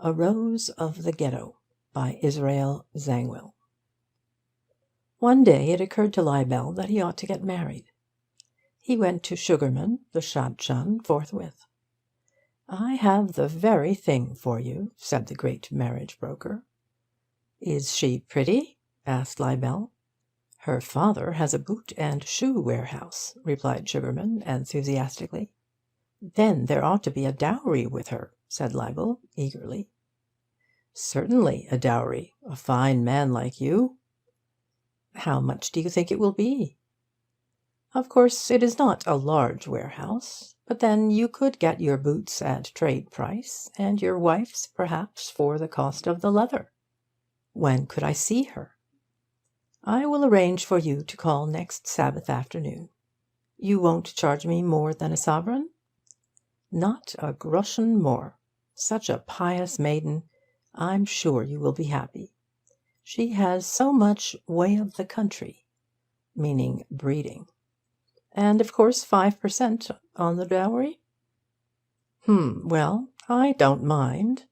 A Rose of the Ghetto by Israel Zangwill. One day it occurred to Leibel that he ought to get married. He went to Sugarman, the shadchan, forthwith. "I have the very thing for you," said the great marriage broker. "Is she pretty?" asked Leibel. "Her father has a boot and shoe warehouse," replied Sugarman enthusiastically. "Then there ought to be a dowry with her," said Leibel eagerly. "Certainly a dowry. A fine man like you." "How much do you think it will be?" "Of course it is not a large warehouse, but then you could get your boots at trade price, and your wife's perhaps for the cost of the leather." "When could I see her?" "I will arrange for you to call next Sabbath afternoon." "You won't charge me more than a sovereign?" "Not a groschen more. Such a pious maiden. I'm sure you will be happy. She has so much way of the country," meaning breeding. "And of course 5% on the dowry?" Well, I don't mind."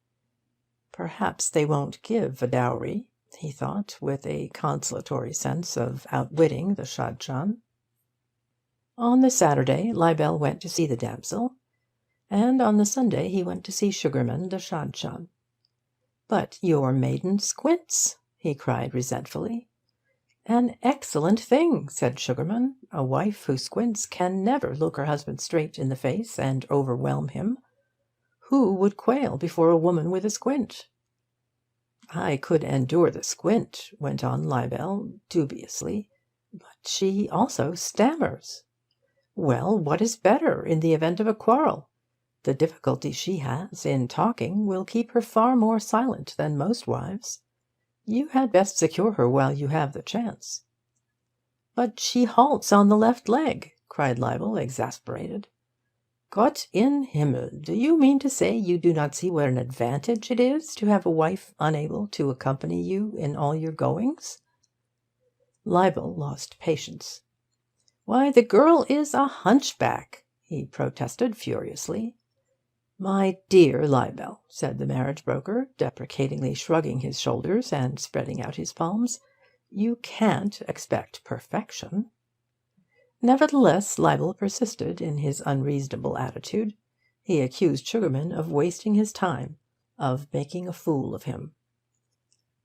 Perhaps they won't give a dowry, he thought, with a consolatory sense of outwitting the shadchan. On the Saturday Leibel went to see the damsel, and on the Sunday he went to see Sugarman the shadchan. "But your maiden squints," he cried resentfully. "An excellent thing," said Sugarman. "A wife who squints can never look her husband straight in the face and overwhelm him. Who would quail before a woman with a squint?" "I could endure the squint," went on Leibel dubiously, "but she also stammers." "Well, what is better in the event of a quarrel? The difficulty she has in talking will keep her far more silent than most wives. You had best secure her while you have the chance." "But she halts on the left leg," cried Leibel, exasperated. "Gott in Himmel! Do you mean to say you do not see what an advantage it is to have a wife unable to accompany you in all your goings?" Leibel lost patience. "Why, the girl is a hunchback," he protested furiously. "My dear Leibel," said the marriage broker, deprecatingly shrugging his shoulders and spreading out his palms, "you can't expect perfection." Nevertheless, Leibel persisted in his unreasonable attitude. He accused Sugarman of wasting his time, of making a fool of him.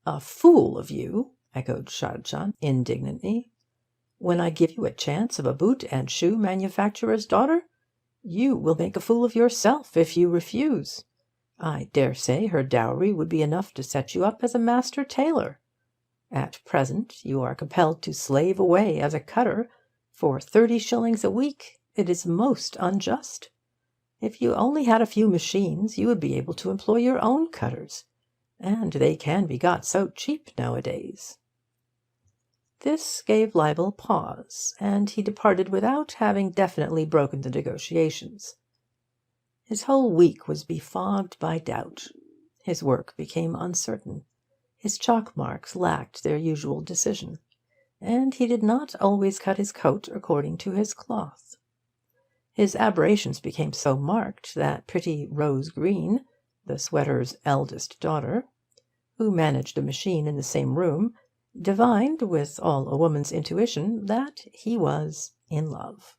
"A fool of you?" echoed shadchan indignantly. "When I give you a chance of a boot and shoe manufacturer's daughter? You will make a fool of yourself if you refuse. I dare say her dowry would be enough to set you up as a master tailor. At present you are compelled to slave away as a cutter for 30 shillings a week. It is most unjust. If you only had a few machines, you would be able to employ your own cutters, and they can be got so cheap nowadays." This gave Leibel pause, and he departed without having definitely broken the negotiations. His whole week was befogged by doubt. His work became uncertain. His chalk marks lacked their usual decision, and he did not always cut his coat according to his cloth. His aberrations became so marked that pretty Rose Green, the sweater's eldest daughter, who managed a machine in the same room, divined, with all a woman's intuition, that he was in love.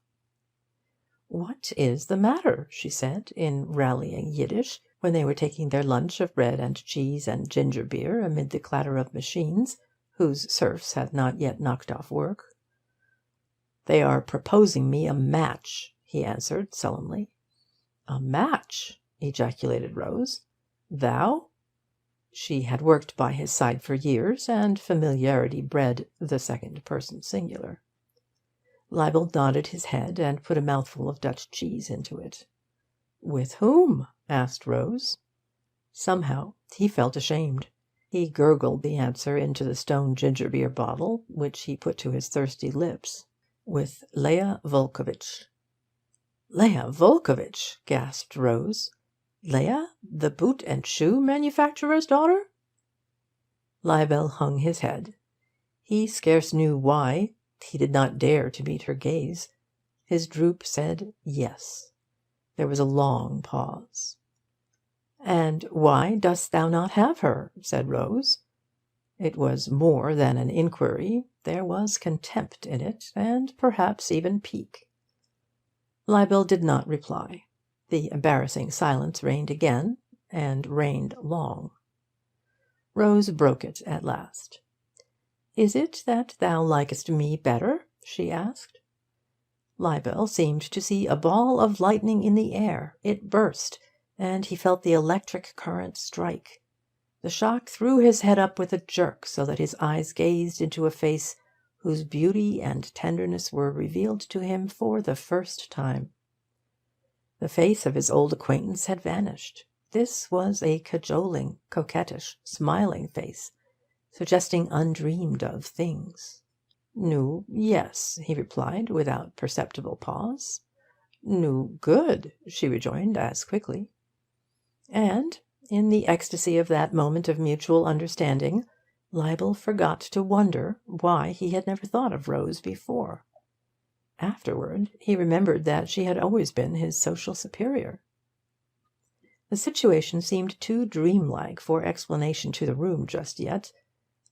"What is the matter?" she said, in rallying Yiddish, when they were taking their lunch of bread and cheese and ginger beer amid the clatter of machines, whose serfs had not yet knocked off work. "They are proposing me a match," he answered sullenly. "A match!" ejaculated Rose. "Thou?" She had worked by his side for years, and familiarity bred the second person singular. Leibel nodded his head and put a mouthful of Dutch cheese into it. "With whom?" asked Rose. Somehow he felt ashamed. He gurgled the answer into the stone ginger-beer bottle, which he put to his thirsty lips. "With Leah Volkovitch." "Leah Volkovitch!" gasped Rose. "Leah, the boot and shoe manufacturer's daughter?" Leibel hung his head. He scarce knew why. He did not dare to meet her gaze. His droop said yes. There was a long pause. "And why dost thou not have her?" said Rose. It was more than an inquiry. There was contempt in it, and perhaps even pique. Leibel did not reply. The embarrassing silence reigned again, and reigned long. Rose broke it at last. "Is it that thou likest me better?" she asked. Leibel seemed to see a ball of lightning in the air. It burst, and he felt the electric current strike. The shock threw his head up with a jerk, so that his eyes gazed into a face whose beauty and tenderness were revealed to him for the first time. The face of his old acquaintance had vanished. This was a cajoling, coquettish, smiling face, suggesting undreamed-of things. "Nu, yes," he replied, without perceptible pause. "Nu, good," she rejoined as quickly. And, in the ecstasy of that moment of mutual understanding, Leibel forgot to wonder why he had never thought of Rose before. Afterward, he remembered that she had always been his social superior. The situation seemed too dreamlike for explanation to the room just yet.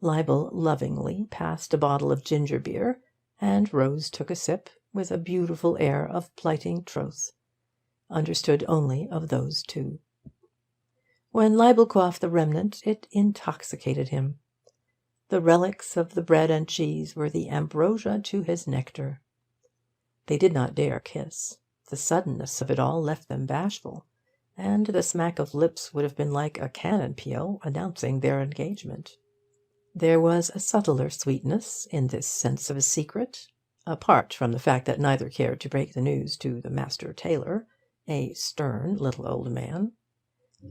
Leibel lovingly passed a bottle of ginger beer, and Rose took a sip, with a beautiful air of plighting troth, understood only of those two. When Leibel quaffed the remnant, it intoxicated him. The relics of the bread and cheese were the ambrosia to his nectar. They did not dare kiss. The suddenness of it all left them bashful, and the smack of lips would have been like a cannon peal announcing their engagement. There was a subtler sweetness in this sense of a secret, apart from the fact that neither cared to break the news to the master tailor, a stern little old man.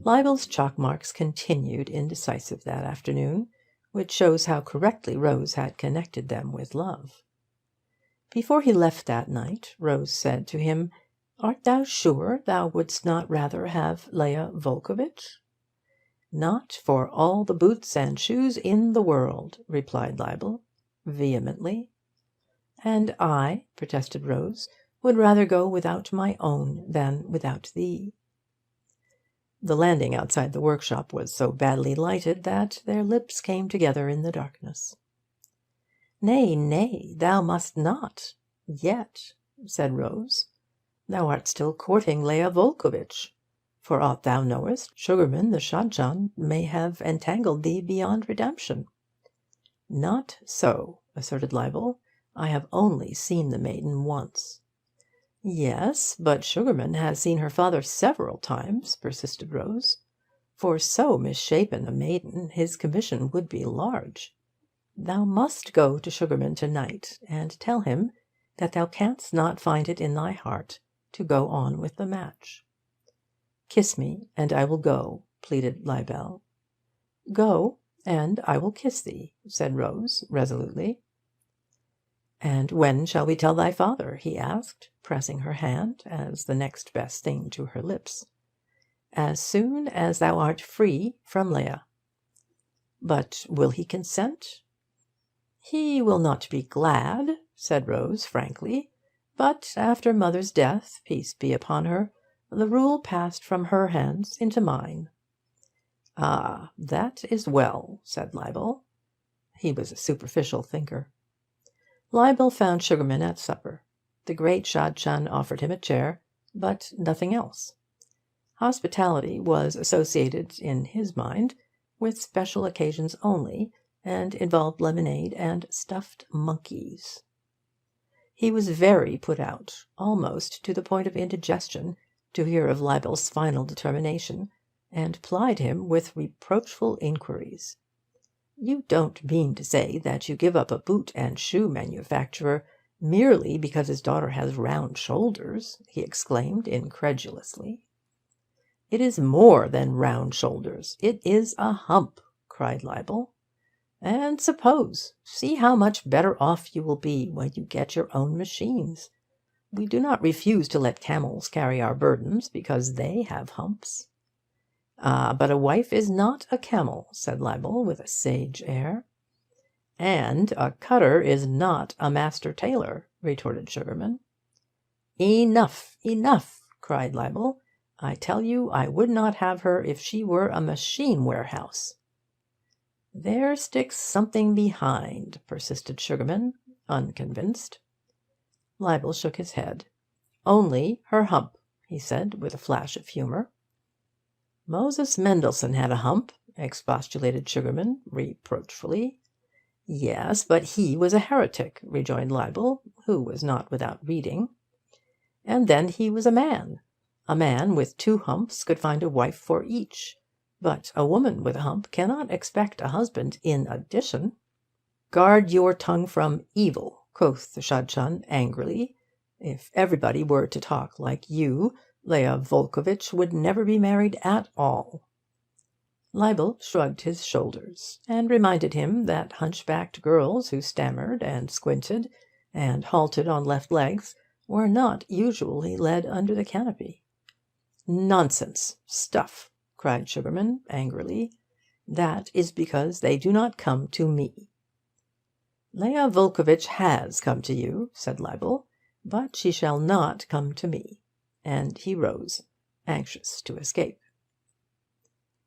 Leibel's chalk marks continued indecisive that afternoon, which shows how correctly Rose had connected them with love. Before he left that night, Rose said to him, "Art thou sure thou wouldst not rather have Leah Volkovitch?" "Not for all the boots and shoes in the world," replied Leibel, vehemently. "And I," protested Rose, "would rather go without my own than without thee." The landing outside the workshop was so badly lighted that their lips came together in the darkness. "Nay, nay, thou must not yet," said Rose. "Thou art still courting Leah Volkovitch. For aught thou knowest, Sugarman the Shadchan may have entangled thee beyond redemption." "Not so," asserted Leibel. "I have only seen the maiden once." "Yes, but Sugarman has seen her father several times," persisted Rose. "For so misshapen a maiden his commission would be large. Thou must go to Sugarman to-night, and tell him that thou canst not find it in thy heart to go on with the match." "Kiss me, and I will go," pleaded Leibel. "Go, and I will kiss thee," said Rose resolutely. "And when shall we tell thy father?" he asked, pressing her hand as the next best thing to her lips. "As soon as thou art free from Leah." "But will he consent?" "He will not be glad," said Rose frankly. "But after mother's death, peace be upon her, the rule passed from her hands into mine." "Ah, that is well," said Leibel. He was a superficial thinker. Leibel found Sugarman at supper. The great Shadchan offered him a chair, but nothing else. Hospitality was associated, in his mind, with special occasions only, and involved lemonade and stuffed monkeys. He was very put out, almost to the point of indigestion, to hear of Leibel's final determination, and plied him with reproachful inquiries. "You don't mean to say that you give up a boot and shoe manufacturer merely because his daughter has round shoulders?" he exclaimed incredulously. "It is more than round shoulders. It is a hump," cried Leibel. "And suppose, see how much better off you will be when you get your own machines. We do not refuse to let camels carry our burdens because they have humps." "Ah, but a wife is not a camel," said Leibel with a sage air. "And a cutter is not a master tailor," retorted Sugarman. "Enough, enough!" cried Leibel. I tell you I would not have her if she were a machine warehouse." "There sticks something behind," persisted Sugarman, unconvinced. Leibel shook his head. "Only her hump," he said, with a flash of humour. "Moses Mendelssohn had a hump," expostulated Sugarman reproachfully. "Yes, but he was a heretic," rejoined Leibel, who was not without reading. "And then he was a man. A man with 2 humps could find a wife for each. But a woman with a hump cannot expect a husband in addition." "Guard your tongue from evil," quoth the Shadchan angrily. "If everybody were to talk like you, Leah Volkovitch would never be married at all." Leibel shrugged his shoulders, and reminded him that hunchbacked girls who stammered and squinted and halted on left legs were not usually led under the canopy. "Nonsense! Stuff!" cried Sugarman angrily. "That is because they do not come to me." "Leah Volkovitch has come to you," said Leibel, "but she shall not come to me." And he rose, anxious to escape.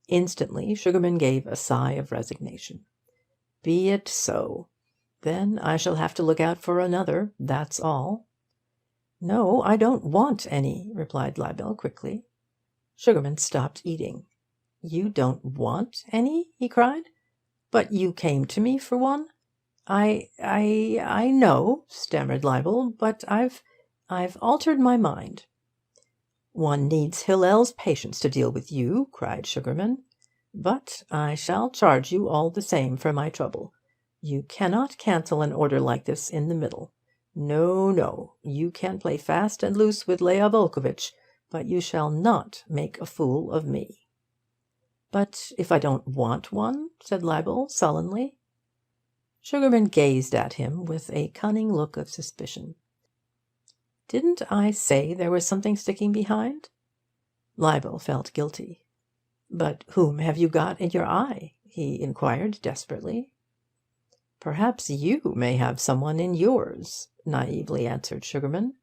Instantly Sugarman gave a sigh of resignation. "Be it so. Then I shall have to look out for another, that's all." "No, I don't want any," replied Leibel quickly. Sugarman stopped eating. "You don't want any?" he cried. "But you came to me for one?" I know," stammered Leibel, "but I've altered my mind." "One needs Hillel's patience to deal with you," cried Sugarman. "But I shall charge you all the same for my trouble. You cannot cancel an order like this in the middle. No, no, you can play fast and loose with Leah Volkovitch, but you shall not make a fool of me." "But if I don't want one?" said Leibel sullenly. Sugarman gazed at him with a cunning look of suspicion. "Didn't I say there was something sticking behind?" Leibel felt guilty. "But whom have you got in your eye?" he inquired desperately. "Perhaps you may have someone in yours," naively answered Sugarman.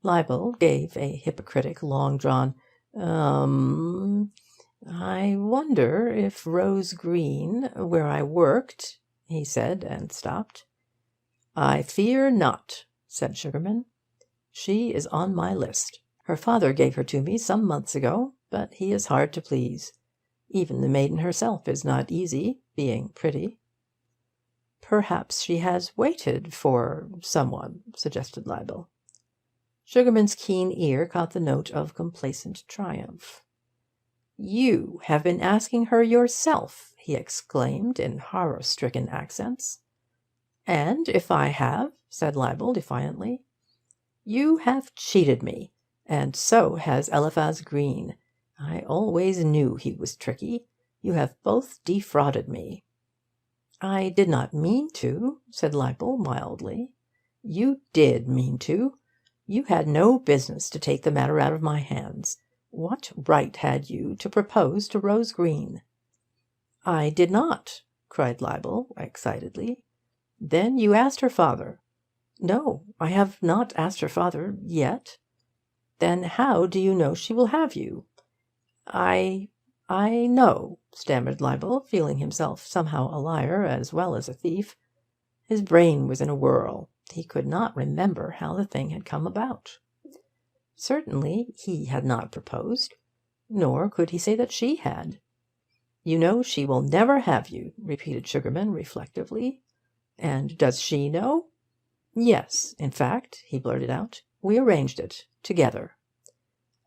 Leibel gave a hypocritic long-drawn "I wonder if Rose Green, where I worked," he said, and stopped. "I fear not," said Sugarman. "She is on my list. Her father gave her to me some months ago, but he is hard to please. Even the maiden herself is not easy, being pretty." "Perhaps she has waited for someone," suggested Leibel. Sugarman's keen ear caught the note of complacent triumph. "You have been asking her yourself!" he exclaimed in horror-stricken accents. "And if I have," said Leibel defiantly, "you have cheated me, and so has Eliphaz Green. I always knew he was tricky. You have both defrauded me." "I did not mean to," said Leibel mildly. "You did mean to. You had no business to take the matter out of my hands. What right had you to propose to Rose Green?" "I did not," cried Leibel excitedly. "Then you asked her father?" "No, I have not asked her father yet." "Then how do you know she will have you?" I know," stammered Leibel, feeling himself somehow a liar as well as a thief. His brain was in a whirl. He could not remember how the thing had come about. Certainly he had not proposed, nor could he say that she had. "You know she will never have you," repeated Sugarman reflectively. "And does she know?" "Yes, in fact," he blurted out, "we arranged it together."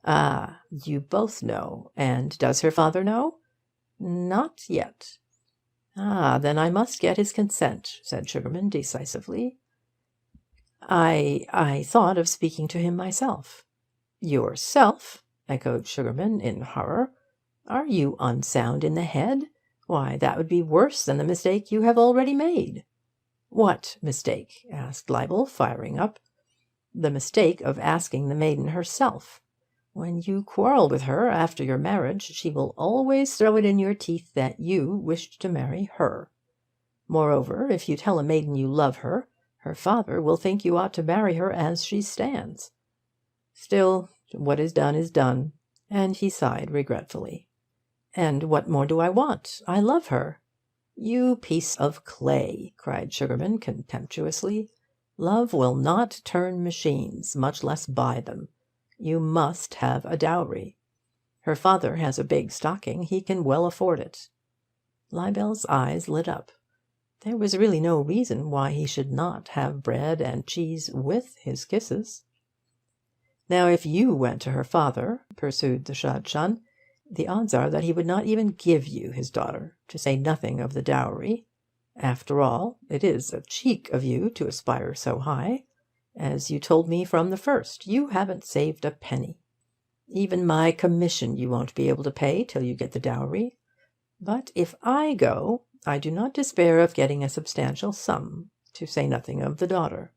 "Ah, you both know. And does her father know?" "Not yet." "Ah, then I must get his consent," said Sugarman decisively. I thought of speaking to him myself." "Yourself?" echoed Sugarman in horror. "Are you unsound in the head? Why, that would be worse than the mistake you have already made." "What mistake?" asked Leibel, firing up. "The mistake of asking the maiden herself. When you quarrel with her after your marriage, she will always throw it in your teeth that you wished to marry her. Moreover, if you tell a maiden you love her, her father will think you ought to marry her as she stands. Still, what is done is done, And he sighed regretfully. "And what more do I want? I love her." "You piece of clay!" cried Sugarman contemptuously. "Love will not turn machines, much less buy them. You must have a dowry. Her father has a big stocking. He can well afford it." Libel's eyes lit up. There was really no reason why he should not have bread and cheese with his kisses. "Now, if you went to her father," pursued the Shadchan, "the odds are that he would not even give you his daughter, to say nothing of the dowry. After all, it is a cheek of you to aspire so high. As you told me from the first, you haven't saved a penny. Even my commission you won't be able to pay till you get the dowry. But if I go, I do not despair of getting a substantial sum, to say nothing of the daughter."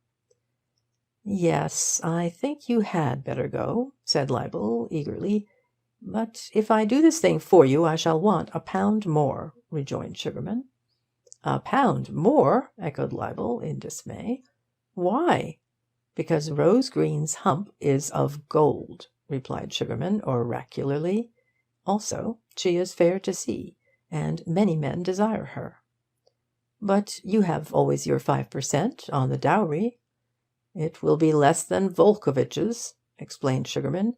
"Yes, I think you had better go," said Leibel eagerly. "But if I do this thing for you, I shall want £1 more," rejoined Sugarman. "£1 more?" echoed Leibel in dismay. "Why?" "Because Rose Green's hump is of gold," replied Sugarman oracularly. "Also, she is fair to see, and many men desire her." "But you have always your 5% on the dowry." "It will be less than Volkovich's," explained Sugarman.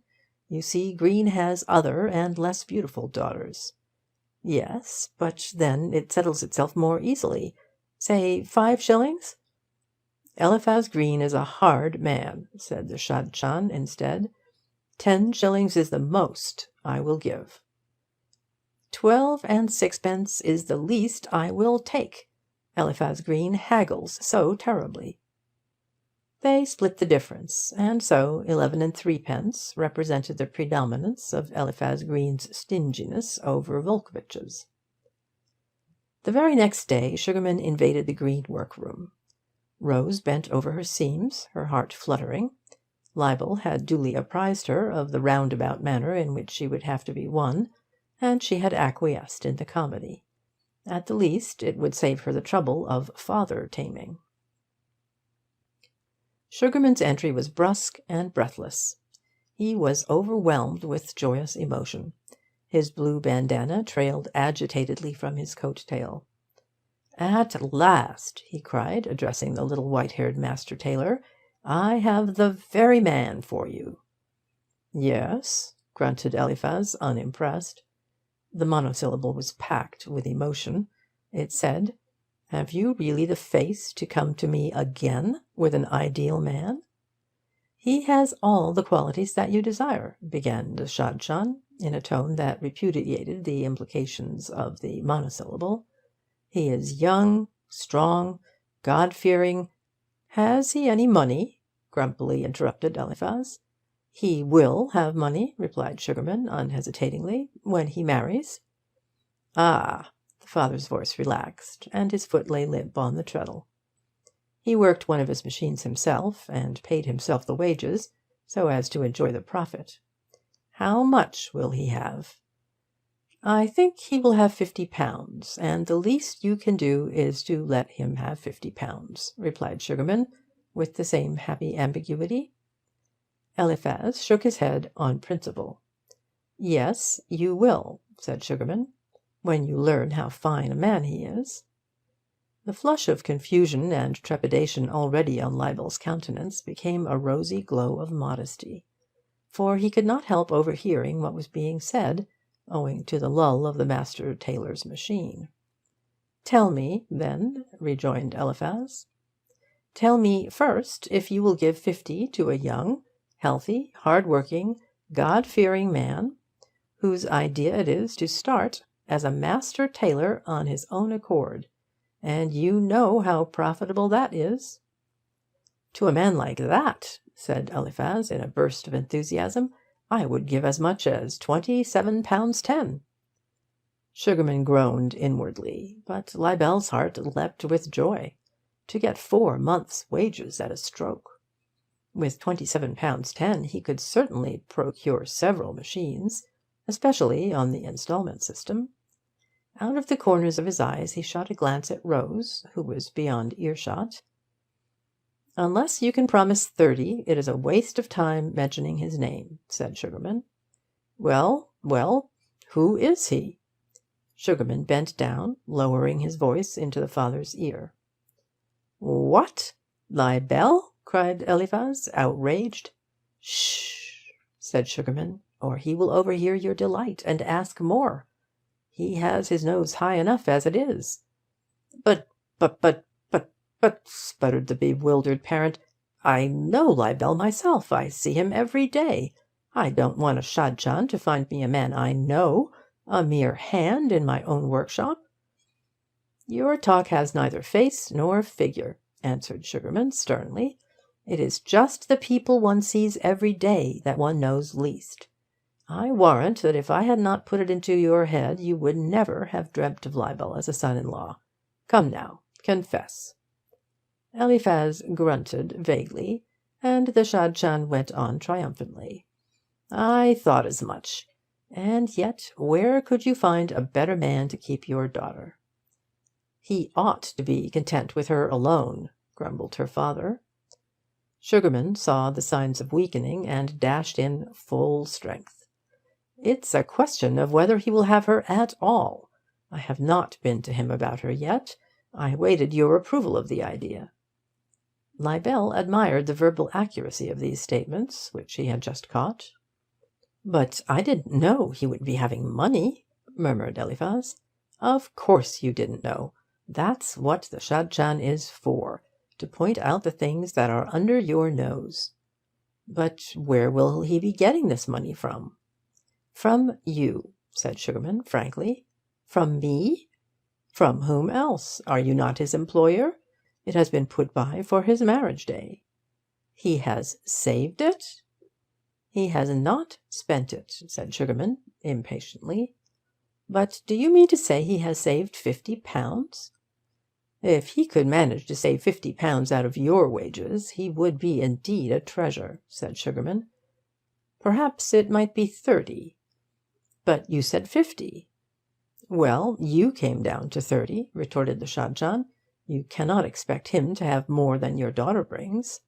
"You see, Green has other and less beautiful daughters." "Yes, but then it settles itself more easily. Say 5 shillings?" "Eliphaz Green is a hard man," said the Shadchan instead. 10 shillings is the most I will give." 12 and 6pence is the least I will take. Eliphaz Green haggles so terribly." They split the difference, and so 11 and 3pence represented the predominance of Eliphaz Green's stinginess over Volkovich's. The very next day Sugarman invaded the Green workroom. Rose bent over her seams, her heart fluttering. Leibel had duly apprised her of the roundabout manner in which she would have to be won, and she had acquiesced in the comedy. At the least, it would save her the trouble of father-taming. Sugarman's entry was brusque and breathless. He was overwhelmed with joyous emotion. His blue bandana trailed agitatedly from his coat-tail. "At last," he cried, addressing the little white-haired master tailor, "I have the very man for you." "Yes?" grunted Eliphaz, unimpressed. The monosyllable was packed with emotion. It said, "Have you really the face to come to me again with an ideal man?" "He has all the qualities that you desire," began the Shadchan, in a tone that repudiated the implications of the monosyllable. "He is young, strong, God-fearing—" "Has he any money?" grumpily interrupted Eliphaz. "He will have money," replied Sugarman unhesitatingly, "when he marries." "Ah!" The father's voice relaxed, and his foot lay limp on the treadle. He worked one of his machines himself, and paid himself the wages, so as to enjoy the profit. "How much will he have?" "I think he will have £50, and the least you can do is to let him have £50, replied Sugarman, with the same happy ambiguity. Eliphaz shook his head on principle. "Yes, you will," said Sugarman, "when you learn how fine a man he is." The flush of confusion and trepidation already on Leibel's countenance became a rosy glow of modesty, for he could not help overhearing what was being said, owing to the lull of the master tailor's machine. "Tell me, then," rejoined Eliphaz. "Tell me, first, if you will give 50 to a young, healthy, hard-working, God-fearing man, whose idea it is to start as a master tailor on his own accord, and you know how profitable that is." "To a man like that," said Eliphaz in a burst of enthusiasm, "I would give as much as £27.10." Sugarman groaned inwardly, but Leibel's heart leapt with joy. To get 4 months' wages at a stroke! With £27.10 he could certainly procure several machines, especially on the instalment system. Out of the corners of his eyes he shot a glance at Rose, who was beyond earshot. "Unless you can promise 30, it is a waste of time mentioning his name," said Sugarman. Well, well, who is he? Sugarman bent down, lowering his voice into the father's ear. What? Libel? cried Eliphaz, outraged. Shh, said Sugarman, or he will overhear your delight and ask more. He has his nose high enough as it is. But, sputtered the bewildered parent, I know Libel myself. I see him every day. I don't want a Shadchan to find me a man I know, a mere hand in my own workshop. Your talk has neither face nor figure, answered Sugarman sternly. It is just the people one sees every day that one knows least. I warrant that if I had not put it into your head, you would never have dreamt of Libel as a son-in-law. Come now, confess. Eliphaz grunted vaguely, and the Shadchan went on triumphantly. I thought as much. And yet, where could you find a better man to keep your daughter? He ought to be content with her alone, grumbled her father. Sugarman saw the signs of weakening and dashed in full strength. It's a question of whether he will have her at all. I have not been to him about her yet. I waited your approval of the idea. Libel admired the verbal accuracy of these statements, which he had just caught. But I didn't know he would be having money, murmured Eliphaz. Of course you didn't know. That's what the Shadchan is for, to point out the things that are under your nose. But where will he be getting this money from? From you, said Sugarman frankly. From me? From whom else? Are you not his employer? It has been put by for his marriage day. He has saved it? He has not spent it, said Sugarman impatiently. But do you mean to say he has saved £50? If he could manage to save £50 out of your wages, he would be indeed a treasure, said Sugarman. Perhaps it might be 30. But you said 50. Well, you came down to 30, retorted the Shadchan. You cannot expect him to have more than your daughter brings.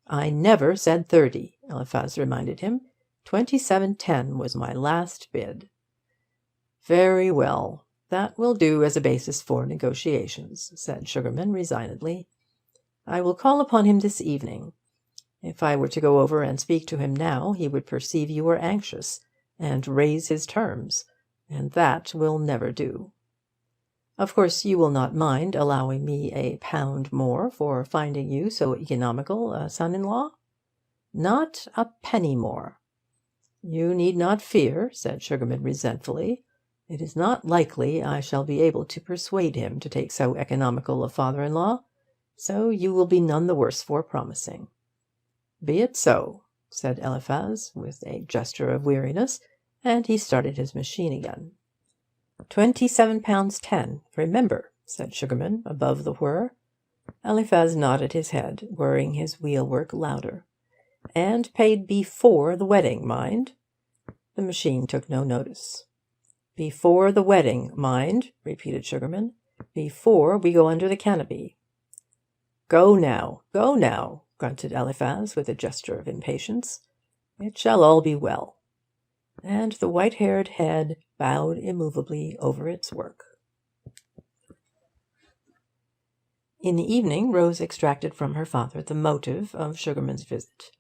I never said 30, Eliphaz reminded him. 27.10 was my last bid. Very well. That will do as a basis for negotiations, said Sugarman resignedly. I will call upon him this evening. If I were to go over and speak to him now, he would perceive you were anxious, and raise his terms, and that will never do. Of course you will not mind allowing me £1 more for finding you so economical a son-in-law? Not a penny more. You need not fear, said Sugarman resentfully. It is not likely I shall be able to persuade him to take so economical a father-in-law, so you will be none the worse for promising. Be it so, said Eliphaz, with a gesture of weariness, and he started his machine again. £27.10, remember, said Sugarman, above the whir. Eliphaz nodded his head, whirring his wheelwork louder. And paid before the wedding, mind. The machine took no notice. Before the wedding, mind, repeated Sugarman. Before we go under the canopy. Go now, grunted Eliphaz with a gesture of impatience. It shall all be well. And the white-haired head bowed immovably over its work. In the evening, Rose extracted from her father the motive of Sugarman's visit,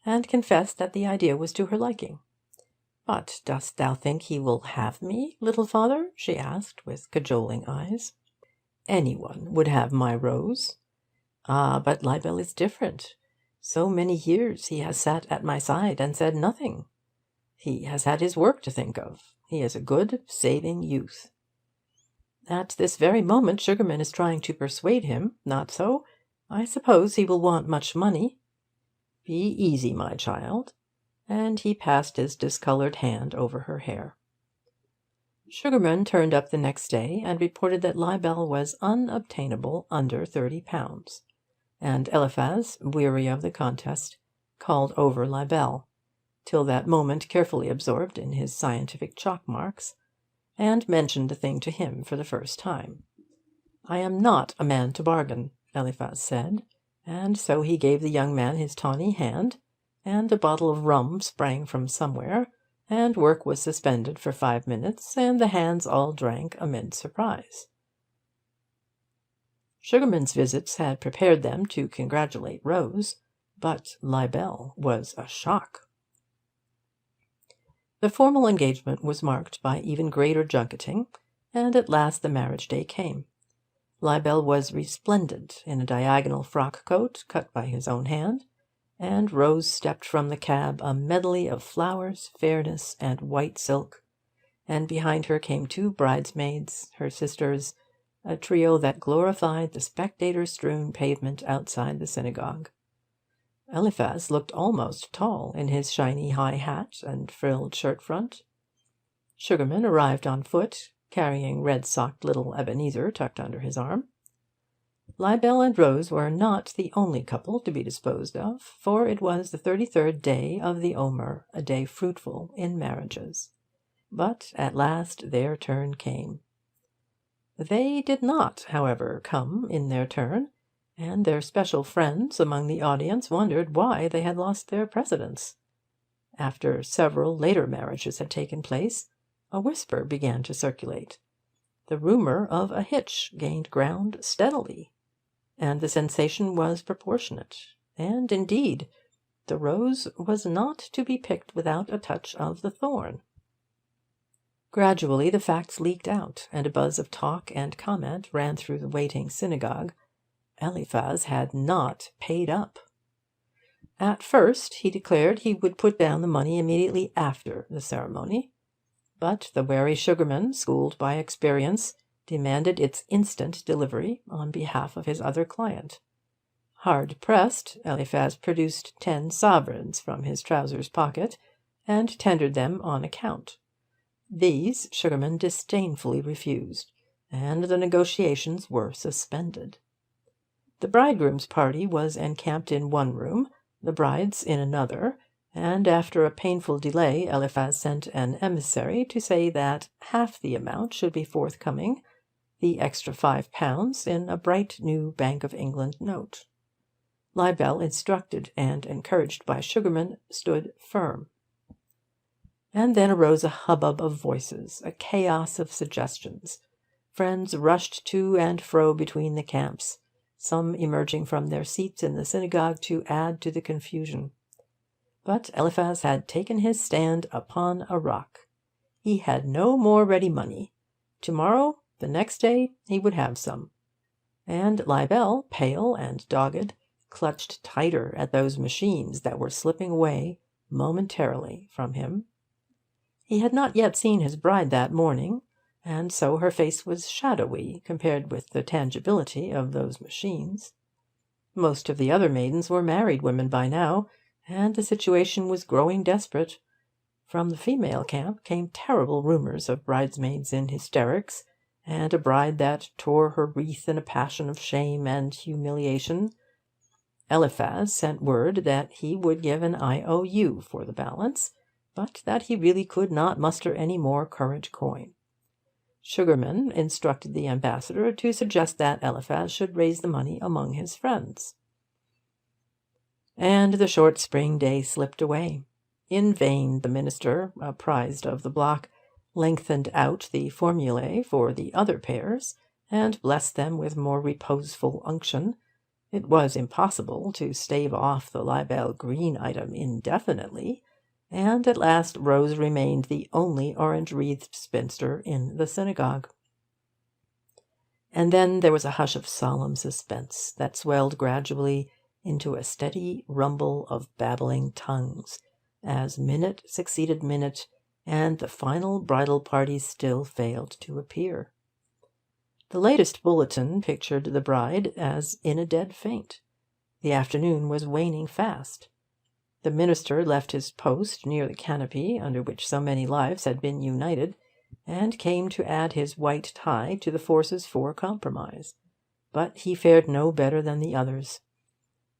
and confessed that the idea was to her liking. But dost thou think he will have me, little father? She asked, with cajoling eyes. Anyone would have my Rose. Ah, but Libel is different. So many years he has sat at my side and said nothing. He has had his work to think of. He is a good, saving youth. At this very moment Sugarman is trying to persuade him, not so? I suppose he will want much money. Be easy, my child. And he passed his discoloured hand over her hair. Sugarman turned up the next day and reported that Libel was unobtainable under £30, and Eliphaz, weary of the contest, called over Libel, till that moment carefully absorbed in his scientific chalk marks, and mentioned the thing to him for the first time. I am not a man to bargain, Eliphaz said, and so he gave the young man his tawny hand, and a bottle of rum sprang from somewhere, and work was suspended for 5 minutes, and the hands all drank amid surprise. Sugarman's visits had prepared them to congratulate Rose, but Libel was a shock. The formal engagement was marked by even greater junketing, and at last the marriage day came. Libel was resplendent in a diagonal frock-coat cut by his own hand, and Rose stepped from the cab a medley of flowers, fairness, and white silk, and behind her came 2 bridesmaids, her sisters, a trio that glorified the spectator-strewn pavement outside the synagogue. Eliphaz looked almost tall in his shiny high hat and frilled shirt-front. Sugarman arrived on foot, carrying red-socked little Ebenezer tucked under his arm. Libel and Rose were not the only couple to be disposed of, for it was the 33rd day of the Omer, a day fruitful in marriages. But at last their turn came. They did not, however, come in their turn, and their special friends among the audience wondered why they had lost their precedence. After several later marriages had taken place, a whisper began to circulate. The rumour of a hitch gained ground steadily, and the sensation was proportionate. And, indeed, the rose was not to be picked without a touch of the thorn. Gradually the facts leaked out, and a buzz of talk and comment ran through the waiting synagogue. Eliphaz had not paid up. At first he declared he would put down the money immediately after the ceremony, but the wary Sugarman, schooled by experience, demanded its instant delivery on behalf of his other client. Hard pressed, Eliphaz produced 10 sovereigns from his trousers pocket and tendered them on account. These Sugarman disdainfully refused, and the negotiations were suspended. The bridegroom's party was encamped in one room, the bride's in another, and after a painful delay Eliphaz sent an emissary to say that half the amount should be forthcoming, the extra £5 in a bright new Bank of England note. Libel, instructed and encouraged by Sugarman, stood firm. And then arose a hubbub of voices, a chaos of suggestions. Friends rushed to and fro between the camps, some emerging from their seats in the synagogue to add to the confusion. But Eliphaz had taken his stand upon a rock. He had no more ready money. Tomorrow, the next day, he would have some. And Libel, pale and dogged, clutched tighter at those machines that were slipping away momentarily from him. He had not yet seen his bride that morning, and so her face was shadowy compared with the tangibility of those machines. Most of the other maidens were married women by now, and the situation was growing desperate. From the female camp came terrible rumours of bridesmaids in hysterics, and a bride that tore her wreath in a passion of shame and humiliation. Eliphaz sent word that he would give an IOU for the balance, but that he really could not muster any more current coin. Sugarman instructed the ambassador to suggest that Eliphaz should raise the money among his friends. And the short spring day slipped away. In vain the minister, apprised of the block, lengthened out the formulae for the other pairs, and blessed them with more reposeful unction. It was impossible to stave off the Libel green item indefinitely, and at last Rose remained the only orange-wreathed spinster in the synagogue. And then there was a hush of solemn suspense that swelled gradually into a steady rumble of babbling tongues, as minute succeeded minute, and the final bridal party still failed to appear. The latest bulletin pictured the bride as in a dead faint. The afternoon was waning fast. The minister left his post near the canopy under which so many lives had been united, and came to add his white tie to the forces for compromise. But he fared no better than the others.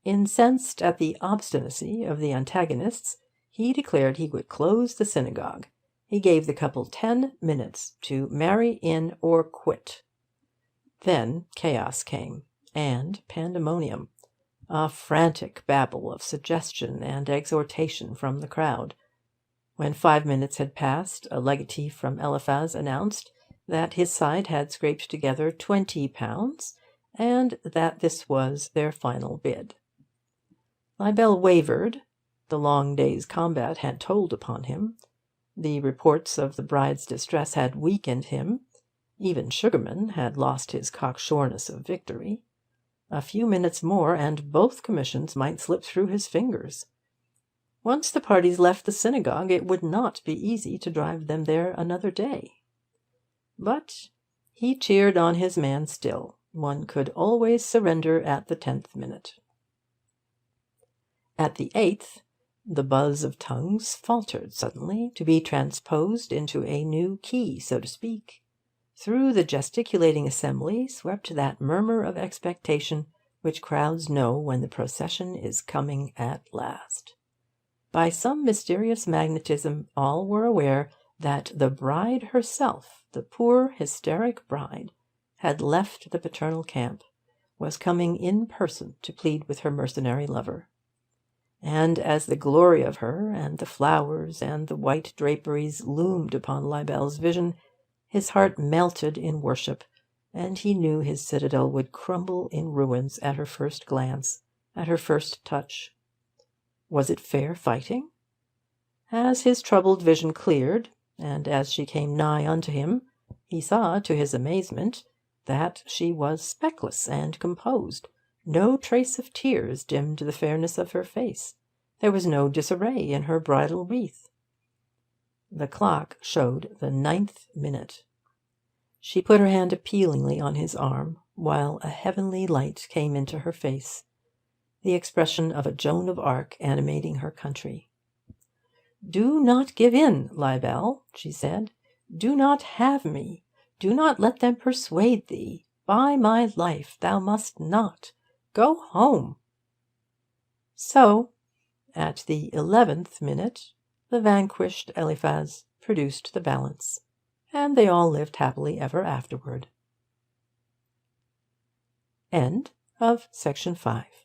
Incensed at the obstinacy of the antagonists, he declared he would close the synagogue. He gave the couple 10 minutes to marry in or quit. Then chaos came, and pandemonium. A frantic babble of suggestion and exhortation from the crowd. When 5 minutes had passed, a legatee from Eliphaz announced that his side had scraped together £20, and that this was their final bid. Leibel wavered. The long day's combat had told upon him. The reports of the bride's distress had weakened him. Even Sugarman had lost his cocksureness of victory. A few minutes more, and both commissions might slip through his fingers. Once the parties left the synagogue, it would not be easy to drive them there another day. But he cheered on his man still. One could always surrender at the 10th minute. At the 8th, the buzz of tongues faltered suddenly, to be transposed into a new key, so to speak. Through the gesticulating assembly swept that murmur of expectation which crowds know when the procession is coming at last. By some mysterious magnetism, all were aware that the bride herself, the poor hysteric bride, had left the paternal camp, was coming in person to plead with her mercenary lover. And as the glory of her, and the flowers, and the white draperies loomed upon Leibel's vision, his heart melted in worship, and he knew his citadel would crumble in ruins at her first glance, at her first touch. Was it fair fighting? As his troubled vision cleared, and as she came nigh unto him, he saw, to his amazement, that she was speckless and composed. No trace of tears dimmed the fairness of her face. There was no disarray in her bridal wreath. The clock showed the 9th minute. She put her hand appealingly on his arm, while a heavenly light came into her face, the expression of a Joan of Arc animating her country. "Do not give in, Leibel," she said. "Do not have me. Do not let them persuade thee. By my life, thou must not. Go home." So, at the 11th minute, the vanquished Eliphaz produced the balance, and they all lived happily ever afterward. End of section 5.